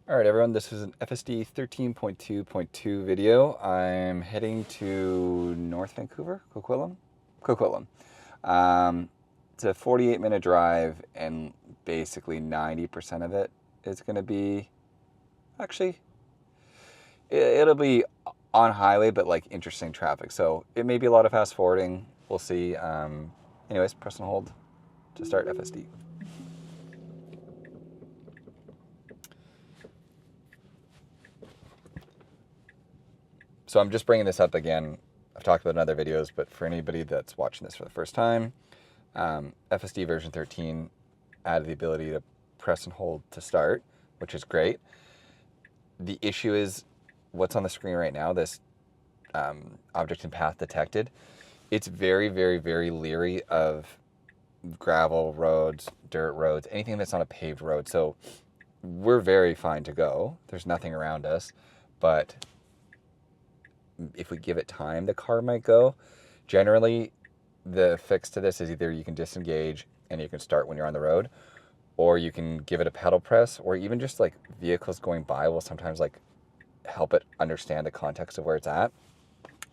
Alright everyone, this is an FSD 13.2.2 video. I'm heading to North Vancouver, Coquitlam? Coquitlam. It's a 48-minute drive, and basically 90% of it is going to be, actually, it'll be on highway, but like interesting traffic. So it may be a lot of fast forwarding. We'll see. Anyways, press and hold to start FSD. So I'm just bringing this up again. I've talked about it in other videos, but for anybody that's watching this for the first time, FSD version 13 added the ability to press and hold to start, which is great. The issue is what's on the screen right now, this object and path detected. It's very, very, very leery of gravel roads, dirt roads, anything that's on a paved road. So we're very fine to go. There's nothing around us, but if we give it time, the car might go. Generally, the fix to this is either you can disengage and you can start when you're on the road, or you can give it a pedal press, or even just like vehicles going by will sometimes like help it understand the context of where it's at.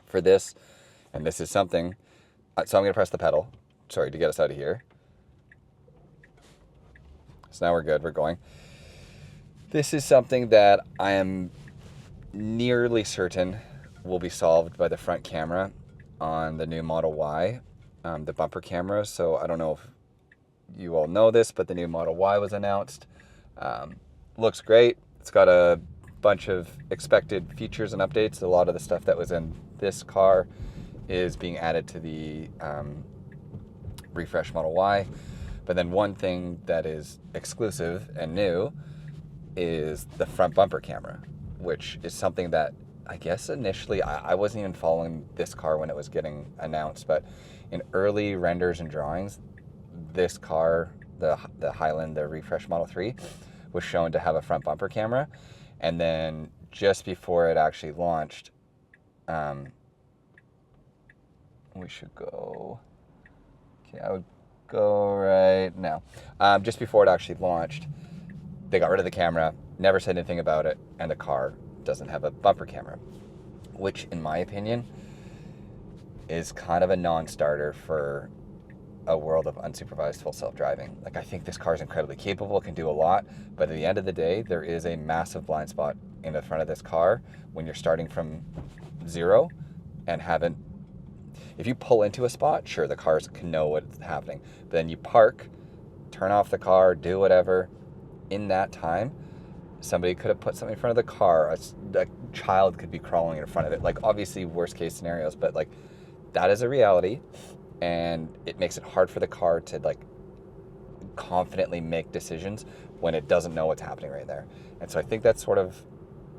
For this, and this is something, so I'm going to press the pedal, sorry, to get us out of here. So now we're good, we're going. This is something that I am nearly certain will be solved by the front camera on the new Model Y, the bumper camera. So I don't know if you all know this, but the new Model Y was announced. Looks great. It's got a bunch of expected features and updates. A lot of the stuff that was in this car is being added to the refresh Model Y. But then one thing that is exclusive and new is the front bumper camera, which is something that I guess initially I wasn't even following this car when it was getting announced, but in early renders and drawings, this car, the Highland, the refresh Model 3, was shown to have a front bumper camera. And then just before it actually launched, we should go, okay, I would go right now. Just before it actually launched, they got rid of the camera, never said anything about it, and the car doesn't have a bumper camera, which in my opinion is kind of a non-starter for a world of unsupervised full self-driving. Like, I think this car is incredibly capable, it can do a lot, but at the end of the day, there is a massive blind spot in the front of this car when you're starting from zero and haven't, if you pull into a spot, sure, the cars can know what's happening, but then you park, turn off the car, do whatever. In that time, somebody could have put something in front of the car, a child could be crawling in front of it. Like, obviously worst case scenarios, but like, that is a reality, and it makes it hard for the car to like confidently make decisions when it doesn't know what's happening right there. And so I think that's sort of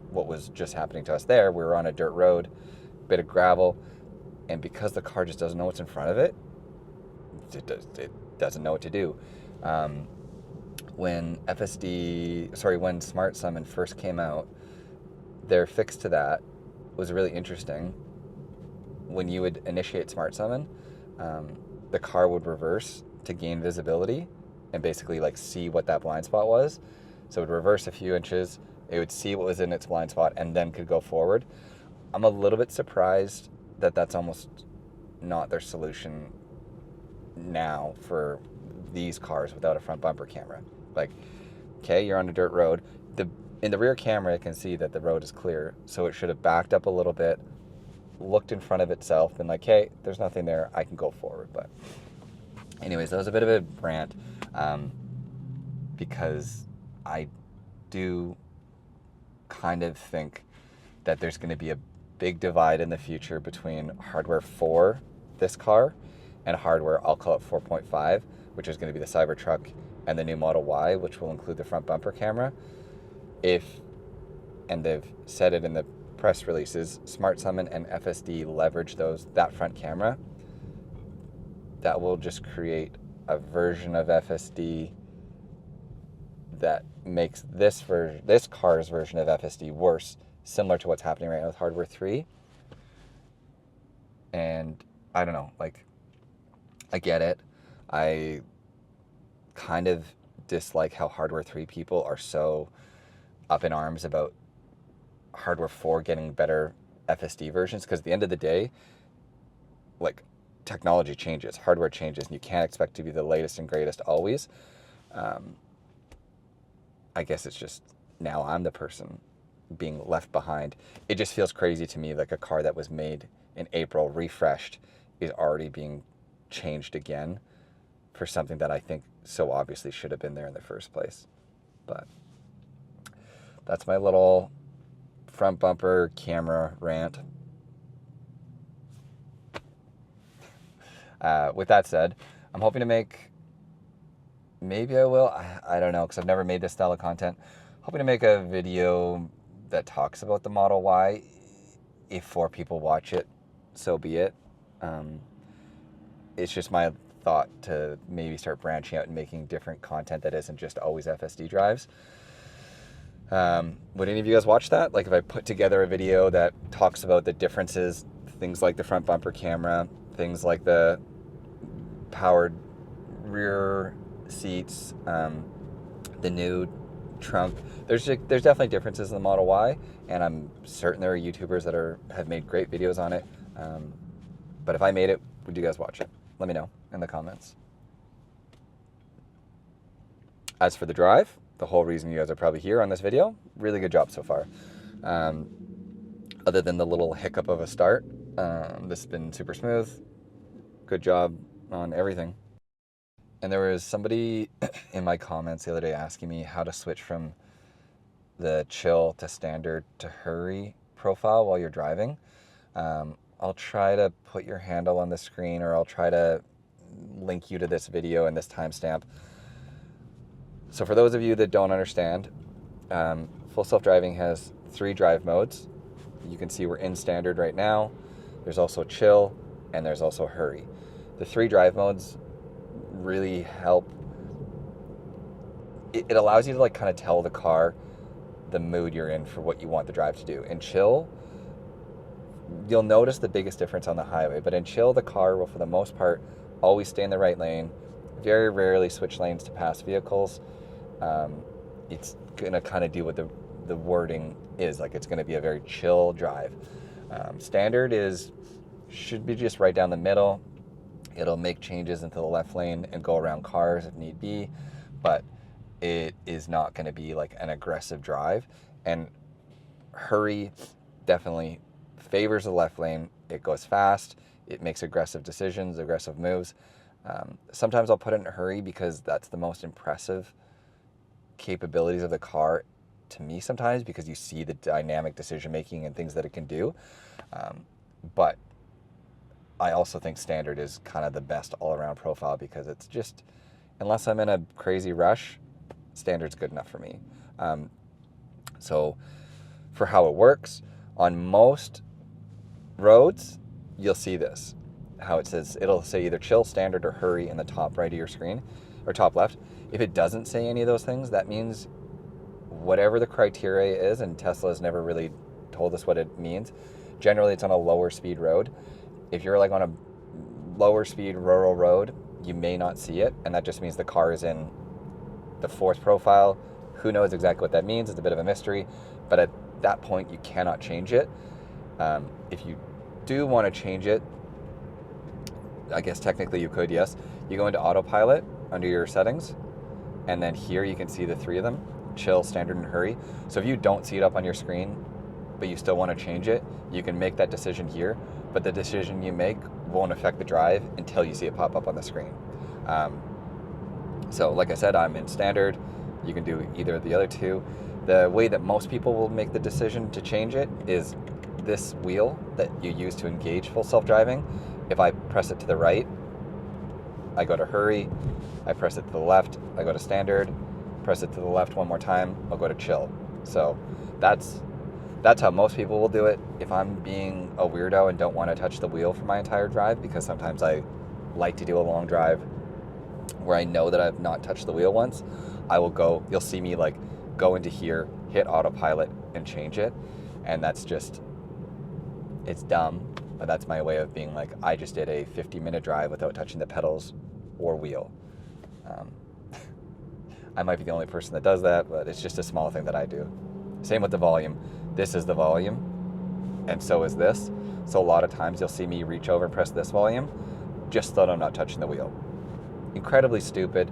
what was just happening to us there. We were on a dirt road, bit of gravel, and because the car just doesn't know what's in front of it, it doesn't know what to do. When when Smart Summon first came out, their fix to that was really interesting. When you would initiate Smart Summon, the car would reverse to gain visibility and basically like see what that blind spot was. So it would reverse a few inches, it would see what was in its blind spot, and then could go forward. I'm a little bit surprised that that's almost not their solution now for these cars without a front bumper camera. Like, okay, you're on a dirt road. In the rear camera, it can see that the road is clear, so it should have backed up a little bit, looked in front of itself, and like, hey, there's nothing there, I can go forward. But anyways, that was a bit of a rant, because I do kind of think that there's going to be a big divide in the future between hardware for this car and hardware, I'll call it 4.5, which is going to be the Cybertruck and the new Model Y, which will include the front bumper camera. And they've said it in the press releases, Smart Summon and FSD leverage that front camera, that will just create a version of FSD that makes this car's version of FSD worse, similar to what's happening right now with Hardware 3. And I don't know, like, I get it. I kind of dislike how Hardware 3 people are so up in arms about Hardware 4 getting better FSD versions, because at the end of the day, like, technology changes, hardware changes, and you can't expect to be the latest and greatest always. I guess it's just now I'm the person being left behind. It just feels crazy to me, like a car that was made in April, refreshed, is already being changed again for something that I think so obviously should have been there in the first place. But that's my little front bumper camera rant. With that said, I'm hoping to make, maybe I will, I don't know, because I've never made this style of content. Hoping to make a video that talks about the Model Y. If 4 people watch it, so be it. It's just my thought to maybe start branching out and making different content that isn't just always FSD drives. Would any of you guys watch that? Like, if I put together a video that talks about the differences, things like the front bumper camera, things like the powered rear seats, the new trunk. There's definitely differences in the Model Y, and I'm certain there are YouTubers that have made great videos on it. But if I made it, would you guys watch it? Let me know in the comments. As for the drive, the whole reason you guys are probably here on this video, really good job so far. Other than the little hiccup of a start, this has been super smooth. Good job on everything. And there was somebody in my comments the other day asking me how to switch from the chill to standard to hurry profile while you're driving. I'll try to put your handle on the screen, or I'll try to link you to this video and this timestamp. So for those of you that don't understand, full self-driving has 3 drive modes. You can see we're in standard right now. There's also chill, and there's also hurry. The 3 drive modes really help. It allows you to, like, kind of tell the car the mood you're in for what you want the drive to do. In chill, you'll notice the biggest difference on the highway, but in chill, the car will, for the most part, always stay in the right lane, very rarely switch lanes to pass vehicles. It's gonna kind of do what the wording is, like it's gonna be a very chill drive. Standard should be just right down the middle. It'll make changes into the left lane and go around cars if need be, but it is not going to be like an aggressive drive. And hurry definitely favors the left lane. It goes fast. It makes aggressive decisions, aggressive moves. Sometimes I'll put it in hurry because that's the most impressive capabilities of the car to me sometimes, because you see the dynamic decision making and things that it can do. But I also think standard is kind of the best all-around profile, because it's just, unless I'm in a crazy rush, standard's good enough for me. So for how it works, on most roads, you'll see this, how it says, it'll say either chill, standard, or hurry in the top right of your screen, or top left. If it doesn't say any of those things, that means whatever the criteria is, and Tesla has never really told us what it means, generally it's on a lower speed road. If you're like on a lower speed rural road, you may not see it, and that just means the car is in the 4th profile. Who knows exactly what that means? It's a bit of a mystery, but at that point you cannot change it. If you do want to change it, I guess technically you could, yes. You go into autopilot under your settings, and then here you can see the 3 of them, chill, standard, and hurry. So if you don't see it up on your screen, but you still want to change it, you can make that decision here, but the decision you make won't affect the drive until you see it pop up on the screen. So like I said, I'm in standard. You can do either of the other 2. The way that most people will make the decision to change it is this wheel that you use to engage full self-driving. If I press it to the right, I go to hurry. I press it to the left, I go to standard. Press it to the left one more time, I'll go to chill. So that's how most people will do it. If I'm being a weirdo and don't want to touch the wheel for my entire drive, because sometimes I like to do a long drive where I know that I've not touched the wheel once, I will go, you'll see me like go into here, hit autopilot, and change it. And that's just, it's dumb, but that's my way of being like, I just did a 50-minute drive without touching the pedals or wheel. I might be the only person that does that, but it's just a small thing that I do. Same with the volume. This is the volume, and so is this. So a lot of times you'll see me reach over and press this volume just so that I'm not touching the wheel. Incredibly stupid.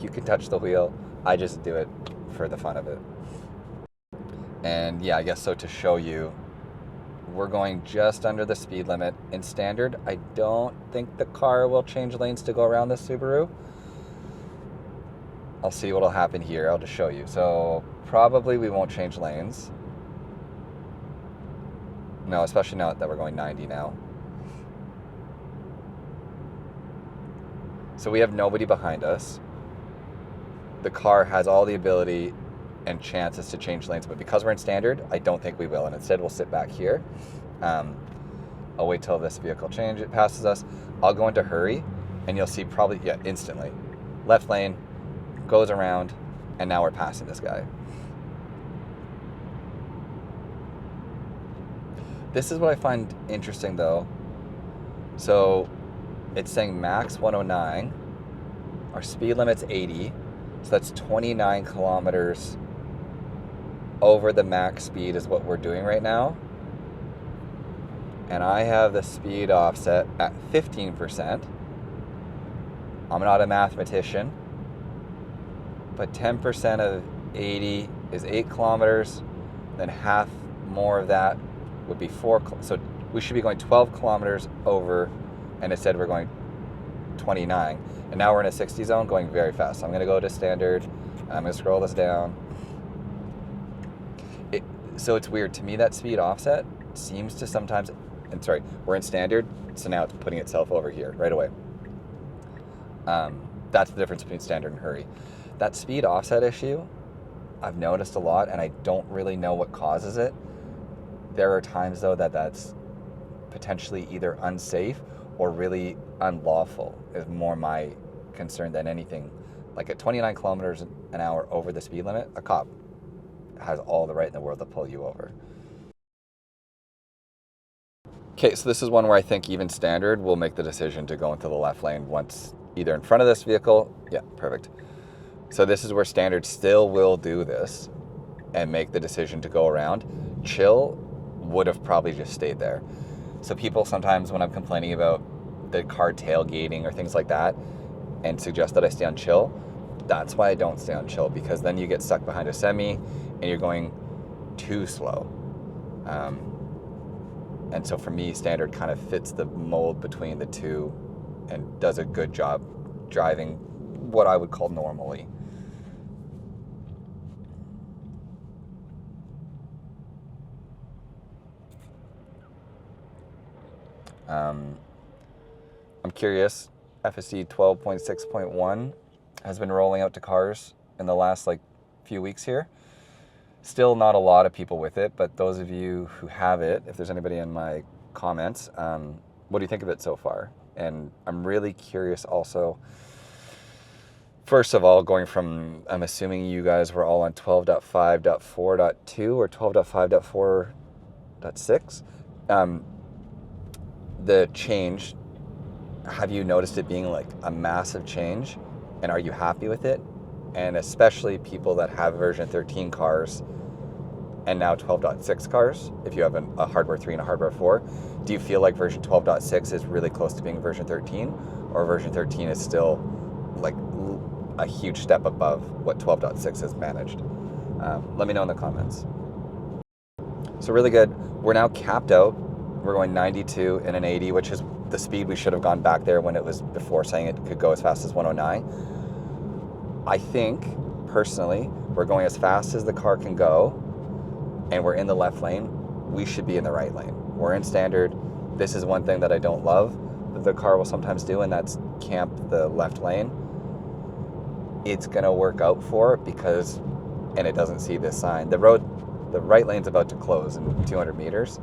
You can touch the wheel. I just do it for the fun of it. And yeah, I guess so to show you, we're going just under the speed limit. In standard, I don't think the car will change lanes to go around this Subaru. I'll see what'll happen here. I'll just show you. So probably we won't change lanes. No, especially now that we're going 90 now. So we have nobody behind us. The car has all the ability and chances to change lanes, but because we're in standard, I don't think we will, and instead we'll sit back here. I'll wait till this vehicle passes us. I'll go into hurry, and you'll see probably, yeah, instantly. Left lane, goes around, and now we're passing this guy. This is what I find interesting though. So it's saying max 109, our speed limit's 80, so that's 29 kilometers over the max speed is what we're doing right now. And I have the speed offset at 15%. I'm not a mathematician, but 10% of 80 is 8 kilometers, then half more of that would be 4, so we should be going 12 kilometers over, and instead we're going 29. And now we're in a 60 zone going very fast. So I'm gonna go to standard, and I'm gonna scroll this down. So it's weird, to me that speed offset seems to sometimes, and sorry, we're in standard, so now it's putting itself over here right away. That's the difference between standard and hurry. That speed offset issue, I've noticed a lot, and I don't really know what causes it. There are times though that's potentially either unsafe or really unlawful is more my concern than anything. Like at 29 kilometers an hour over the speed limit, a cop has all the right in the world to pull you over. Okay, so this is one where I think even standard will make the decision to go into the left lane once either in front of this vehicle. Yeah, perfect. So this is where standard still will do this and make the decision to go around. Chill would have probably just stayed there. So people sometimes when I'm complaining about the car tailgating or things like that and suggest that I stay on chill, that's why I don't stay on chill, because then you get stuck behind a semi and you're going too slow. And so for me, standard kind of fits the mold between the two and does a good job driving what I would call normally. I'm curious, FSD 12.6.1 has been rolling out to cars in the last few weeks here. Still not a lot of people with it, but those of you who have it, if there's anybody in my comments, what do you think of it so far? And I'm really curious also, first of all, going from, I'm assuming you guys were all on 12.5.4.2 or 12.5.4.6. The change, have you noticed it being like a massive change? And are you happy with it? And especially people that have version 13 cars and now 12.6 cars, if you have a hardware 3 and a hardware 4, do you feel like version 12.6 is really close to being version 13, or version 13 is still like a huge step above what 12.6 has managed? Let me know in the comments. So really good. We're now capped out. We're going 92 and an 80, which is the speed we should have gone back there when it was before saying it could go as fast as 109. I think, personally, we're going as fast as the car can go, and we're in the left lane. We should be in the right lane. We're in standard. This is one thing that I don't love that the car will sometimes do, and that's camp the left lane. It's gonna work out for it because, and it doesn't see this sign. The right lane's about to close in 200 meters.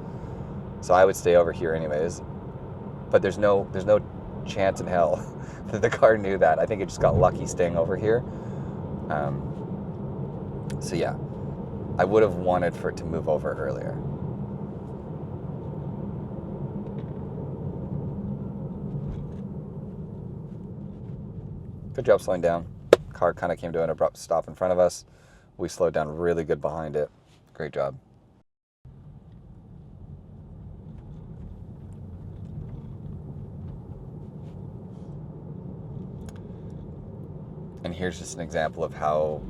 So I would stay over here anyways. But there's no chance in hell that the car knew that. I think it just got lucky staying over here. So yeah, I would have wanted for it to move over earlier. Good job slowing down. Car kind of came to an abrupt stop in front of us. We slowed down really good behind it. Great job. And here's just an example of how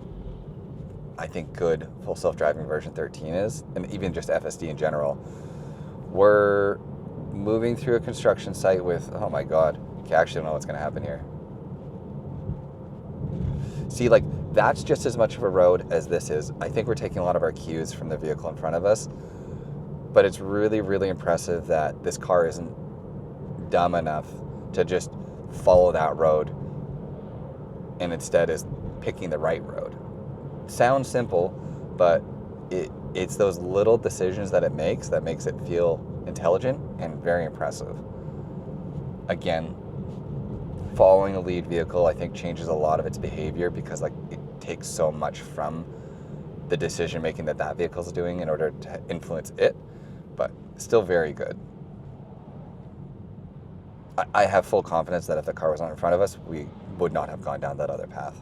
I think good full self-driving version 13 is, and even just FSD in general. We're moving through a construction site with, oh my God, okay, I actually don't know what's gonna happen here. See, like, that's just as much of a road as this is. I think we're taking a lot of our cues from the vehicle in front of us, but it's really, really impressive that this car isn't dumb enough to just follow that road and instead is picking the right road. Sounds simple, but it's those little decisions that it makes that makes it feel intelligent and very impressive. Again, following a lead vehicle, I think, changes a lot of its behavior because, like, it takes so much from the decision making that vehicle's doing in order to influence it, but still very good. I have full confidence that if the car was not in front of us, we would not have gone down that other path.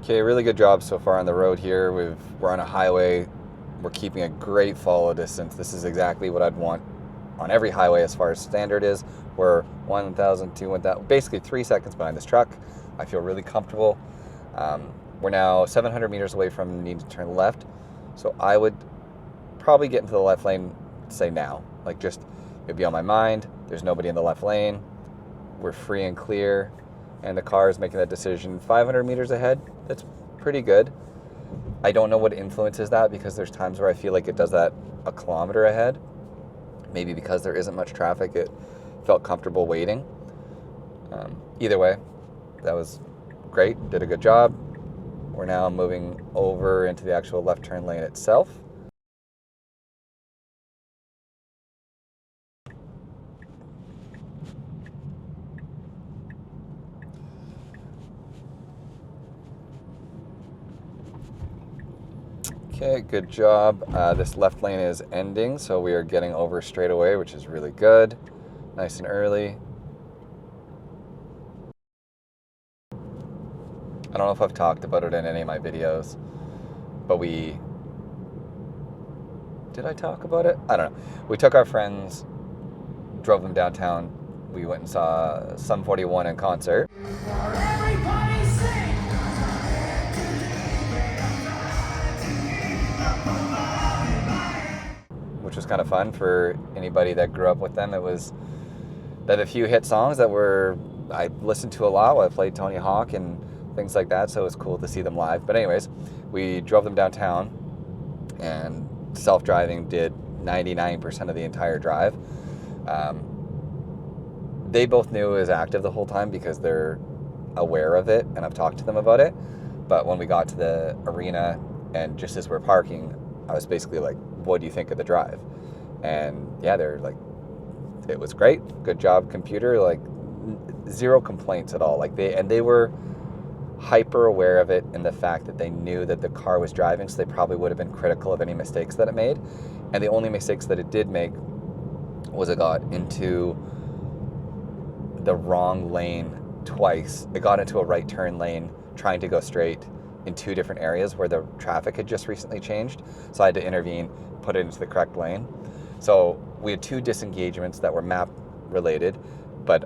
Okay, really good job so far on the road here. We're on a highway. We're keeping a great follow distance. This is exactly what I'd want on every highway as far as standard is. We're 1,000 to 1,000, basically 3 seconds behind this truck. I feel really comfortable. We're now 700 meters away from needing to turn left. So I would probably get into the left lane, say now. Like, just, it'd be on my mind. There's nobody in the left lane. We're free and clear. And the car is making that decision 500 meters ahead. That's pretty good. I don't know what influences that because there's times where I feel like it does that a kilometer ahead. Maybe because there isn't much traffic, it felt comfortable waiting. Either way, that was great. Did a good job. We're now moving over into the actual left turn lane itself. Okay, good job. This left lane is ending, so we are getting over straight away, which is really good. Nice and early. I don't know if I've talked about it in any of my videos, but did I talk about it? I don't know. We took our friends, drove them downtown. We went and saw Sum 41 in concert. Everybody sing! Which was kind of fun for anybody that grew up with them. They had a few hit songs that I listened to a lot while I played Tony Hawk and things like that, so it was cool to see them live. But anyways, we drove them downtown, and self-driving did 99% of the entire drive. They both knew it was active the whole time because they're aware of it, and I've talked to them about it. But when we got to the arena, and just as we're parking, I was basically like, what do you think of the drive? And yeah, they're like, it was great. Good job, computer. Like, zero complaints at all. Like, they were hyper aware of it and the fact that they knew that the car was driving, so they probably would have been critical of any mistakes that it made. And the only mistakes that it did make was it got into the wrong lane twice. It got into a right turn lane trying to go straight in two different areas where the traffic had just recently changed. So I had to intervene, put it into the correct lane. So we had two disengagements that were map related, but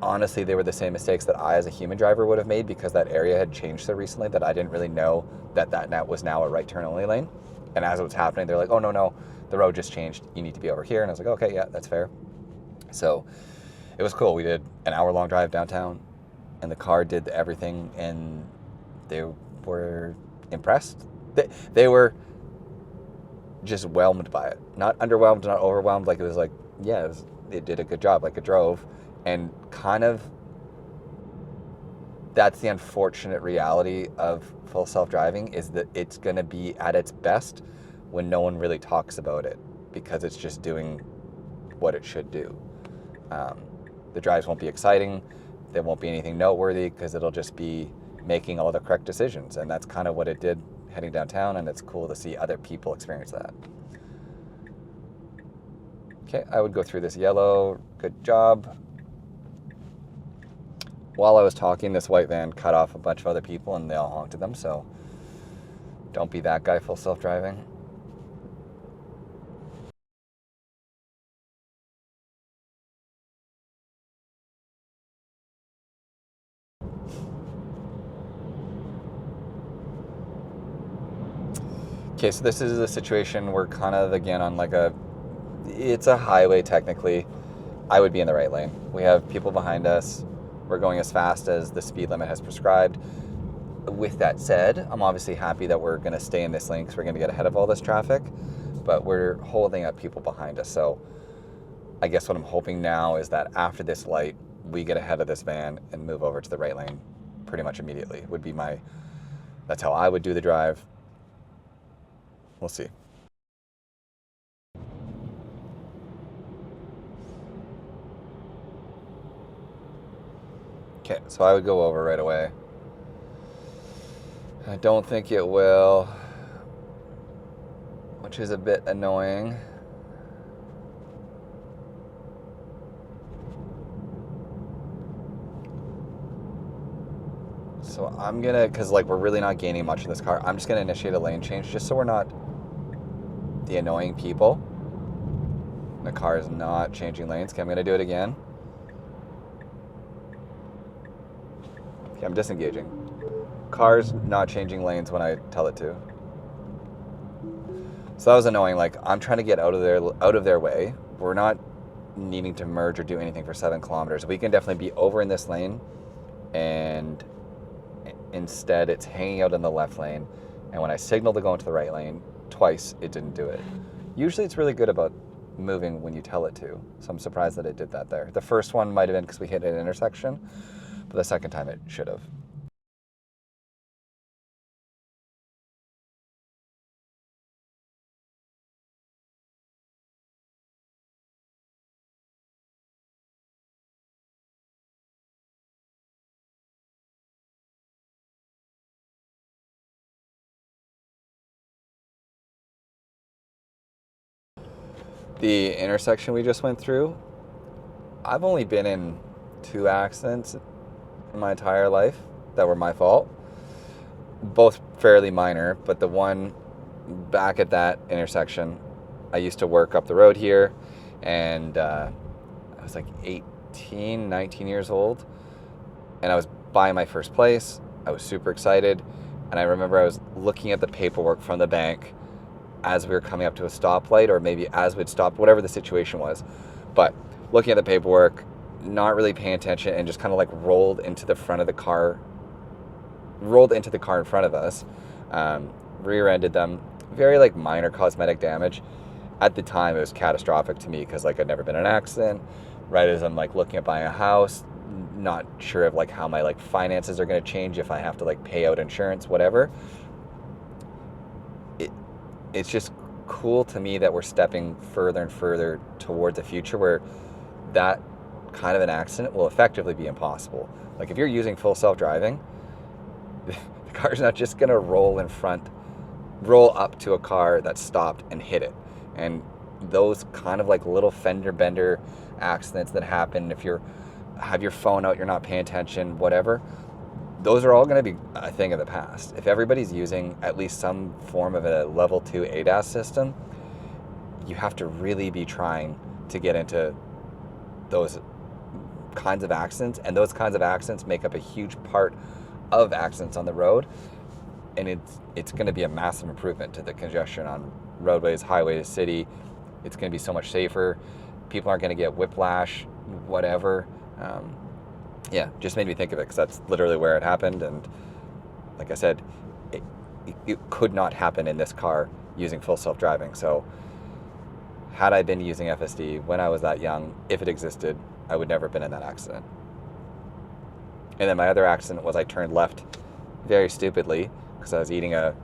honestly, they were the same mistakes that I, as a human driver, would have made because that area had changed so recently that I didn't really know that was now a right turn only lane. And as it was happening, they're like, oh, no, the road just changed. You need to be over here. And I was like, okay, yeah, that's fair. So it was cool. We did an hour-long drive downtown, and the car did everything, and they were impressed. They were just whelmed by it. Not underwhelmed, not overwhelmed. Like, it was like, yeah, it did a good job. Like, it drove and kind of that's the unfortunate reality of full self-driving, is that it's going to be at its best when no one really talks about it, because it's just doing what it should do. The drives won't be exciting. There won't be anything noteworthy, because it'll just be making all the correct decisions. And that's kind of what it did heading downtown, and it's cool to see other people experience that. Okay, I would go through this yellow. Good job. While I was talking, this white van cut off a bunch of other people, and they all honked at them, so don't be that guy full self-driving. Okay, so this is a situation we're kind of, again, on like it's a highway technically. I would be in the right lane. We have people behind us. We're going as fast as the speed limit has prescribed. With that said, I'm obviously happy that we're going to stay in this lane because we're going to get ahead of all this traffic, but we're holding up people behind us. So I guess what I'm hoping now is that after this light, we get ahead of this van and move over to the right lane pretty much immediately. That's how I would do the drive. We'll see. Okay, so I would go over right away. I don't think it will, which is a bit annoying. So I'm gonna, because like we're really not gaining much in this car, I'm just gonna initiate a lane change just so we're not the annoying people. The car is not changing lanes. Okay, I'm gonna do it again. Okay, I'm disengaging. Car's not changing lanes when I tell it to. So that was annoying. Like, I'm trying to get out of their way. We're not needing to merge or do anything for 7 kilometers. We can definitely be over in this lane, and instead it's hanging out in the left lane. And when I signal to go into the right lane twice, it didn't do it. Usually it's really good about moving when you tell it to. So I'm surprised that it did that there. The first one might have been because we hit an intersection, but the second time it should have. The intersection we just went through, I've only been in 2 accidents in my entire life that were my fault. Both fairly minor, but the one back at that intersection, I used to work up the road here, and I was like 18, 19 years old, and I was buying my first place. I was super excited, and I remember I was looking at the paperwork from the bank as we were coming up to a stoplight, or maybe as we'd stopped, whatever the situation was. But looking at the paperwork, not really paying attention, and just kind of like rolled into the car in front of us, rear-ended them. Very like minor cosmetic damage. At the time, it was catastrophic to me because like I'd never been in an accident. Right as I'm like looking at buying a house, not sure of like how my like finances are going to change, if I have to like pay out insurance, whatever. It's just cool to me that we're stepping further and further towards a future where that kind of an accident will effectively be impossible. Like if you're using full self-driving, the car's not just going to roll up to a car that stopped and hit it. And those kind of like little fender bender accidents that happen if you have your phone out, you're not paying attention, whatever, those are all going to be a thing of the past. If everybody's using at least some form of a level 2 ADAS system, you have to really be trying to get into those kinds of accidents, and those kinds of accidents make up a huge part of accidents on the road, and it's going to be a massive improvement to the congestion on roadways, highways, city. It's going to be so much safer. People aren't going to get whiplash, whatever. Yeah, just made me think of it because that's literally where it happened. And like I said, it could not happen in this car using full self-driving. So had I been using FSD when I was that young, if it existed, I would never have been in that accident. And then my other accident was I turned left very stupidly because I was eating a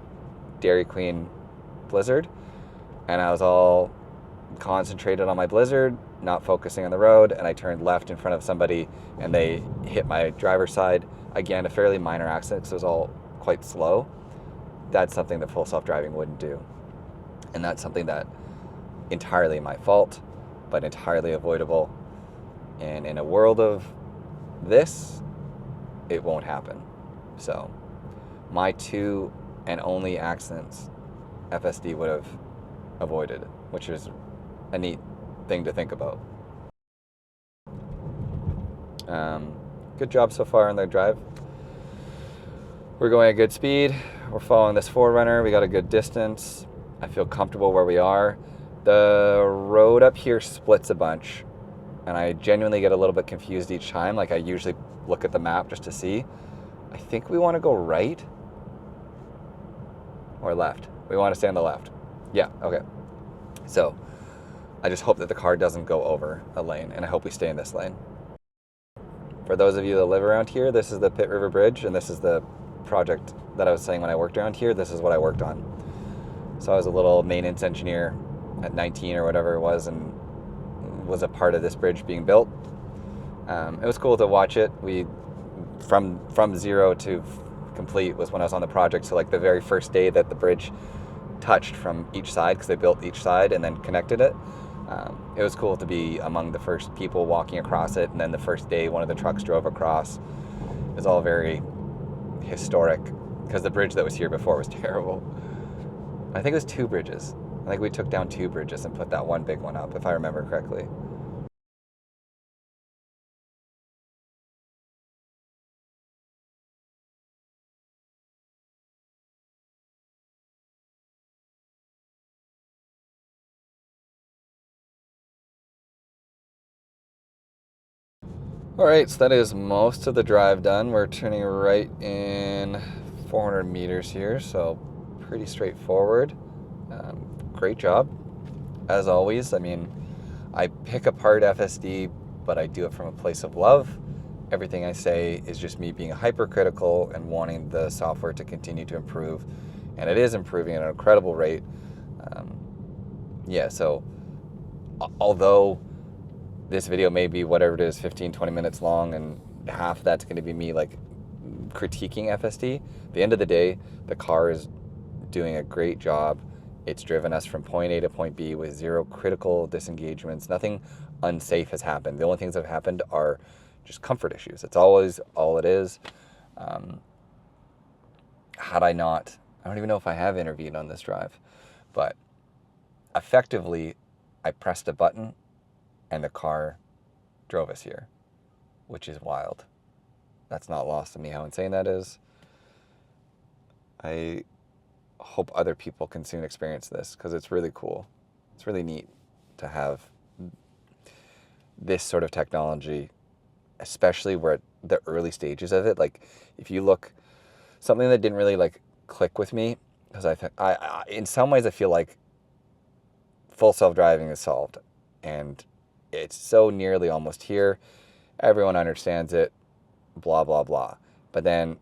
Dairy Queen Blizzard, and I was all concentrated on my Blizzard, not focusing on the road, and I turned left in front of somebody and they hit my driver's side. Again, a fairly minor accident because it was all quite slow. That's something that full self-driving wouldn't do. And that's something that entirely my fault, but entirely avoidable. And in a world of this, it won't happen. So my 2 and only accidents FSD would have avoided, which is a neat thing to think about. Good job so far on the drive. We're going at good speed. We're following this 4Runner. We got a good distance. I feel comfortable where we are. The road up here splits a bunch, and I genuinely get a little bit confused each time. Like, I usually look at the map just to see. I think we want to go right or left. We want to stay on the left. Yeah, okay. So I just hope that the car doesn't go over a lane, and I hope we stay in this lane. For those of you that live around here, this is the Pitt River Bridge, and this is the project that I was saying when I worked around here. This is what I worked on. So I was a little maintenance engineer at 19 or whatever it was, and was a part of this bridge being built. It was cool to watch it. We from zero to complete was when I was on the project. So like the very first day that the bridge touched from each side, because they built each side and then connected it. It was cool to be among the first people walking across it, and then the first day one of the trucks drove across. It was all very historic because the bridge that was here before was terrible. I think it was 2 bridges. I think we took down 2 bridges and put that one big one up, if I remember correctly. All right, so that is most of the drive done. We're turning right in 400 meters here, so pretty straightforward. Great job, as always. I mean, I pick apart FSD, but I do it from a place of love. Everything I say is just me being hypercritical and wanting the software to continue to improve, and it is improving at an incredible rate. Yeah, so although this video may be whatever it is, 15-20 minutes long, and half of that's going to be me like critiquing FSD. At the end of the day, the car is doing a great job. It's driven us from point A to point B with 0 critical disengagements. Nothing unsafe has happened. The only things that have happened are just comfort issues. It's always all it is. Had I not, I don't even know if I have interviewed on this drive, but effectively I pressed a button and the car drove us here, which is wild. That's not lost on me how insane that is. I hope other people can soon experience this because it's really cool. It's really neat to have this sort of technology, especially we're at the early stages of it. Like, if you look, something that didn't really like click with me, because I in some ways I feel like full self-driving is solved, and it's so nearly almost here. Everyone understands it, blah, blah, blah. But then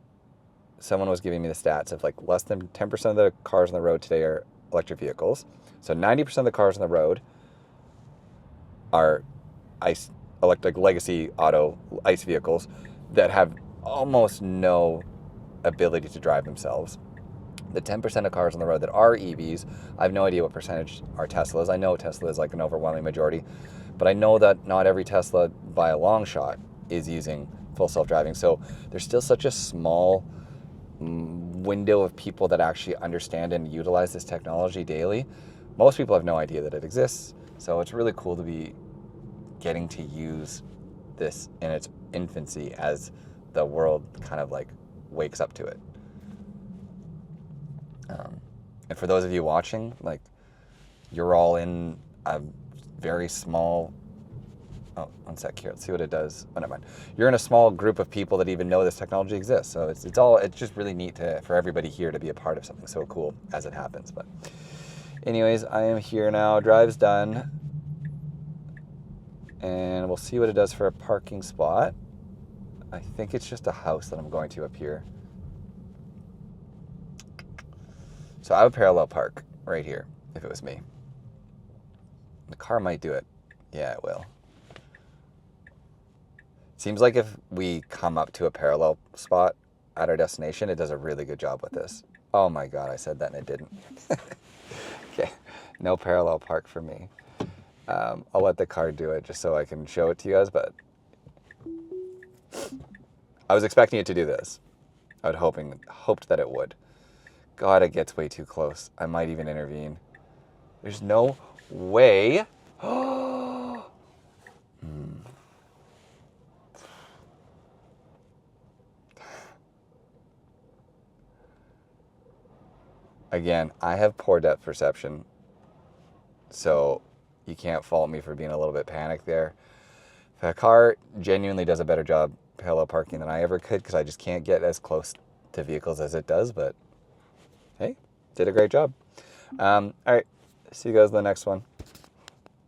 someone was giving me the stats of like less than 10% of the cars on the road today are electric vehicles. So 90% of the cars on the road are ICE, electric legacy auto ICE vehicles that have almost no ability to drive themselves. The 10% of cars on the road that are EVs, I have no idea what percentage are Teslas. I know Tesla is like an overwhelming majority, but I know that not every Tesla by a long shot is using full self-driving. So there's still such a small window of people that actually understand and utilize this technology daily. Most people have no idea that it exists. So it's really cool to be getting to use this in its infancy as the world kind of like wakes up to it. And for those of you watching, like, you're all in a very small, oh, one sec here, let's see what it does. Oh, never mind. You're in a small group of people that even know this technology exists. So it's just really neat for everybody here to be a part of something so cool as it happens. But anyways, I am here now, drive's done. And we'll see what it does for a parking spot. I think it's just a house that I'm going to up here. So I would parallel park right here if it was me. The car might do it. Yeah, it will. Seems like if we come up to a parallel spot at our destination, it does a really good job with this. Oh my God, I said that and it didn't. Okay, no parallel park for me. I'll let the car do it just so I can show it to you guys, but I was expecting it to do this. I would hoped that it would. God, it gets way too close. I might even intervene. There's no way. Again, I have poor depth perception, so you can't fault me for being a little bit panicked there. The car genuinely does a better job parallel parking than I ever could because I just can't get as close to vehicles as it does, but hey, did a great job. All right, see you guys in the next one.